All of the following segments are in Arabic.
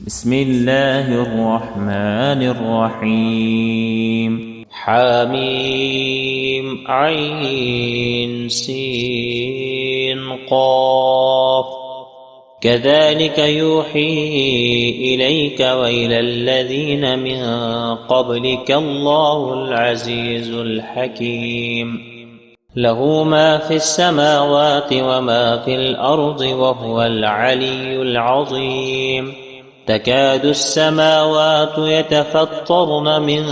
بسم الله الرحمن الرحيم. حميم عين سين قاف. كذلك يوحي إليك وإلى الذين من قبلك الله العزيز الحكيم. له ما في السماوات وما في الأرض وهو العلي العظيم. تكاد السماوات يتفطرن من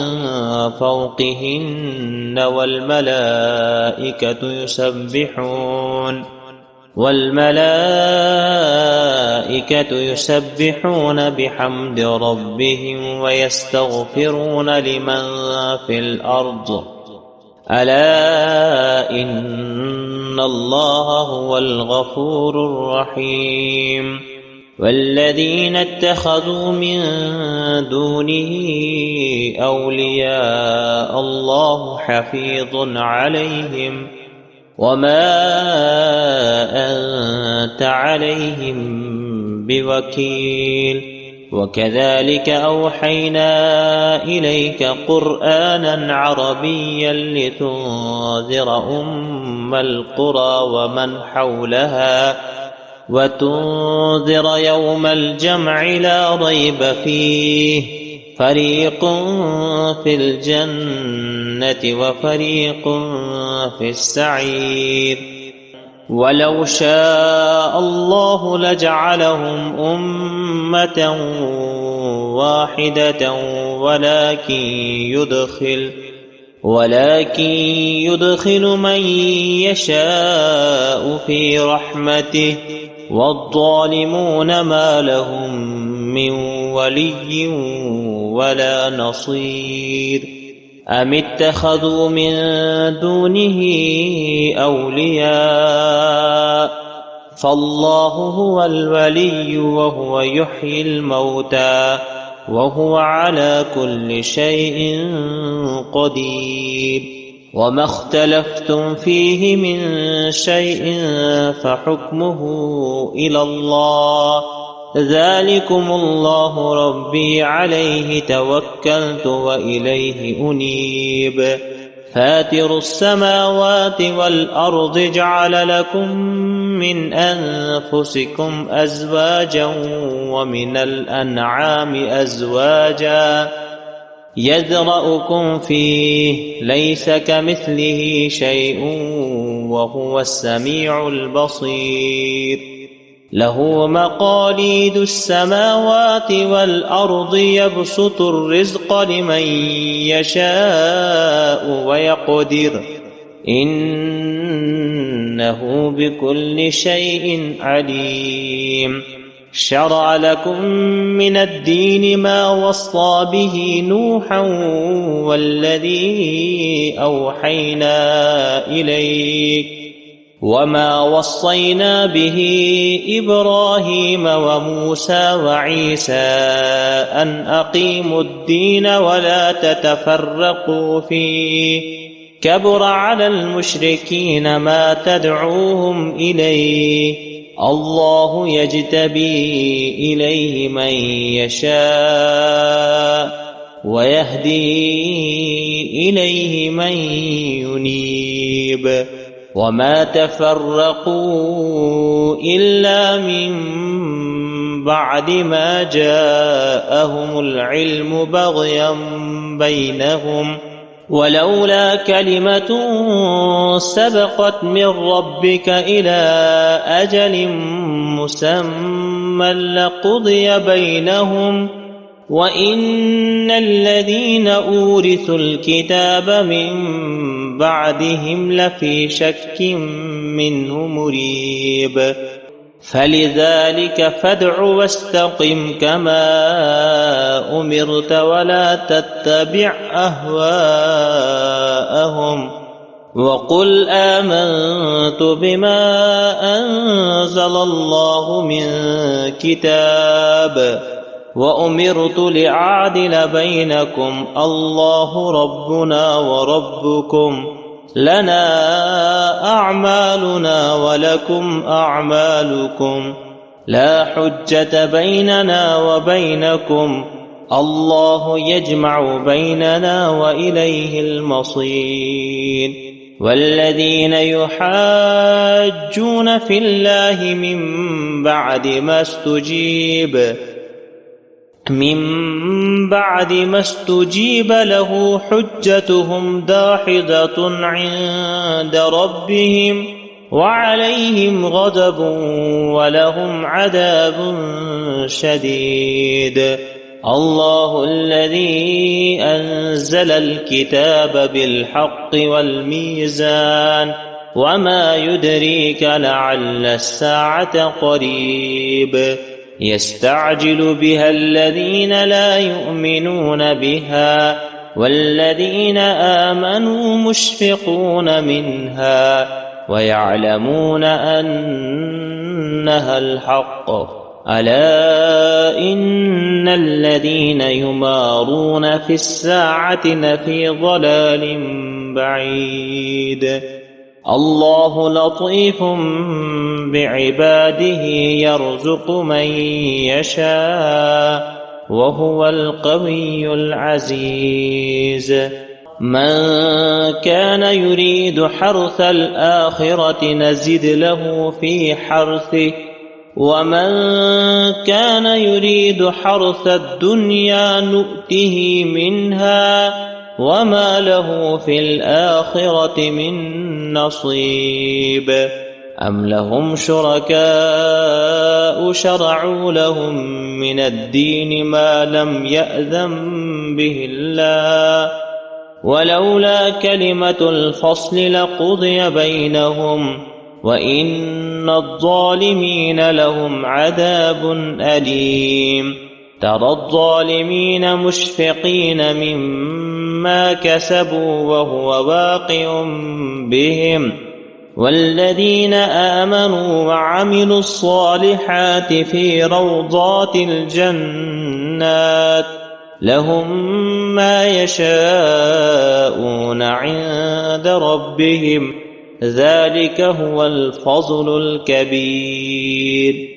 فوقهن والملائكة يسبحون بحمد ربهم ويستغفرون لمن في الأرض ألا إن الله هو الغفور الرحيم. والذين اتخذوا من دونه أولياء الله حفيظ عليهم وما أنت عليهم بوكيل. وكذلك أوحينا إليك قرآنا عربيا لتنذر أم القرى ومن حولها وتنذر يوم الجمع لا ريب فيه فريق في الجنة وفريق في السعير. ولو شاء الله لجعلهم أمة واحدة ولكن يدخل من يشاء في رحمته والظالمون ما لهم من ولي ولا نصير. أم اتخذوا من دونه أولياء فالله هو الولي وهو يحيي الموتى وهو على كل شيء قدير. وما اختلفتم فيه من شيء فحكمه إلى الله ذلكم الله ربي عليه توكلت وإليه أنيب. فاتر السماوات والأرض جعل لكم من أنفسكم أزواجا ومن الأنعام أزواجا يذرأكم فيه ليس كمثله شيء وهو السميع البصير. له مقاليد السماوات والأرض يبسط الرزق لمن يشاء ويقدر إنه بكل شيء عليم. شرع لكم من الدين ما وصى به نوحا والذي أوحينا إليك وما وصينا به إبراهيم وموسى وعيسى أن أقيموا الدين ولا تتفرقوا فيه كبر على المشركين ما تدعوهم إليه الله يجتبي إليه من يشاء ويهدي إليه من ينيب. وما تفرقوا إلا من بعد ما جاءهم العلم بغيا بينهم ولولا كلمة سبقت من ربك إلى أجل مسمى لقضي بينهم وإن الذين أورثوا الكتاب من بعدهم لفي شك منه مريب. فلذلك فادع واستقم كما أمرت ولا تتبع أهواءهم وقل آمنت بما أنزل الله من كتاب وأمرت لأعدل بينكم الله ربنا وربكم لنا أعمالنا ولكم أعمالكم لا حجة بيننا وبينكم الله يجمع بيننا وإليه المصير والذين يحاجون في الله من بعد ما استجيب له حجتهم داحضة عند ربهم وعليهم غضب ولهم عذاب شديد الله الذي أنزل الكتاب بالحق والميزان وما يدريك لعل الساعة قريب يستعجل بها الذين لا يؤمنون بها والذين آمنوا مشفقون منها ويعلمون أنها الحق ألا إن الذين يمارون في الساعة لفي ضلال بعيد الله لطيف بعباده يرزق من يشاء وهو القوي العزيز من كان يريد حرث الآخرة نزد له في حرثه ومن كان يريد حرث الدنيا نؤته منها وما له في الآخرة من نصيب أم لهم شركاء شرعوا لهم من الدين ما لم يأذن به الله ولولا كلمة الفصل لقضي بينهم وإن الظالمين لهم عذاب أليم ترى الظالمين مشفقين مما كسبوا وهو واقع بهم والذين آمنوا وعملوا الصالحات في روضات الجنات لهم ما يشاءون عند ربهم ذلك هو الفضل الكبير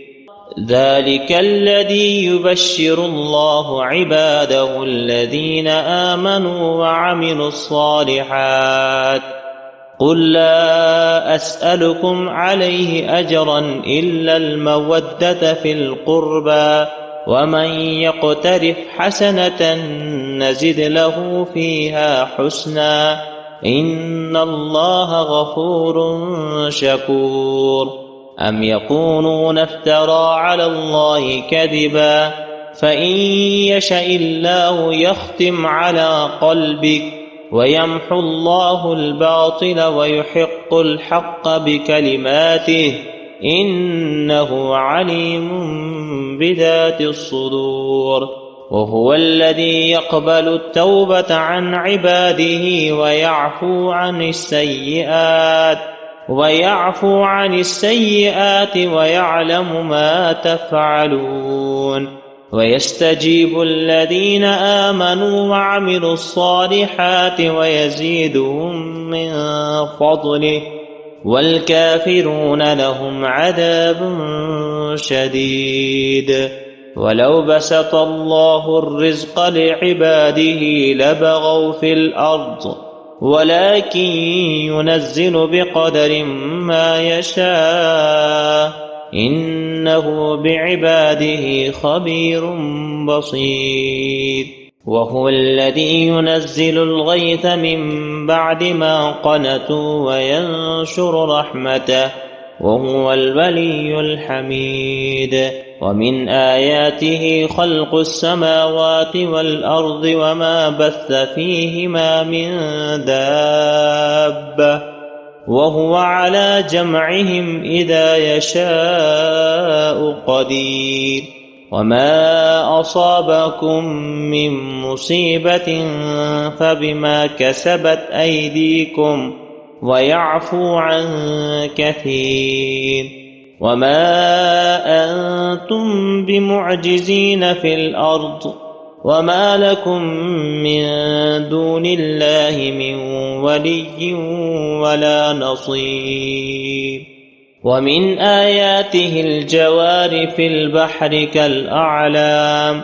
ذلك الذي يبشر الله عباده الذين آمنوا وعملوا الصالحات قل لا أسألكم عليه أجرا إلا المودة في القربى ومن يقترف حسنة نزد له فيها حسنا إن الله غفور شكور أم يقولون افترى على الله كذبا فإن يشأ الله يختم على قلبك ويمحو الله الباطل ويحق الحق بكلماته إنه عليم بذات الصدور وهو الذي يقبل التوبة عن عباده ويعفو عن السيئات ويعلم ما تفعلون ويستجيب الذين آمنوا وعملوا الصالحات ويزيدهم من فضله والكافرون لهم عذاب شديد ولو بسط الله الرزق لعباده لبغوا في الأرض ولكن ينزل بقدر ما يشاء إنه بعباده خبير بصير وهو الذي ينزل الغيث من بعد ما قنطوا وينشر رحمته وهو الولي الحميد ومن آياته خلق السماوات والأرض وما بث فيهما من دابة وهو على جمعهم إذا يشاء قدير وما أصابكم من مصيبة فبما كسبت أيديكم ويعفو عن كثير وما أنتم بمعجزين في الأرض وما لكم من دون الله من ولي ولا نصير ومن آياته الجوار في البحر كالأعلام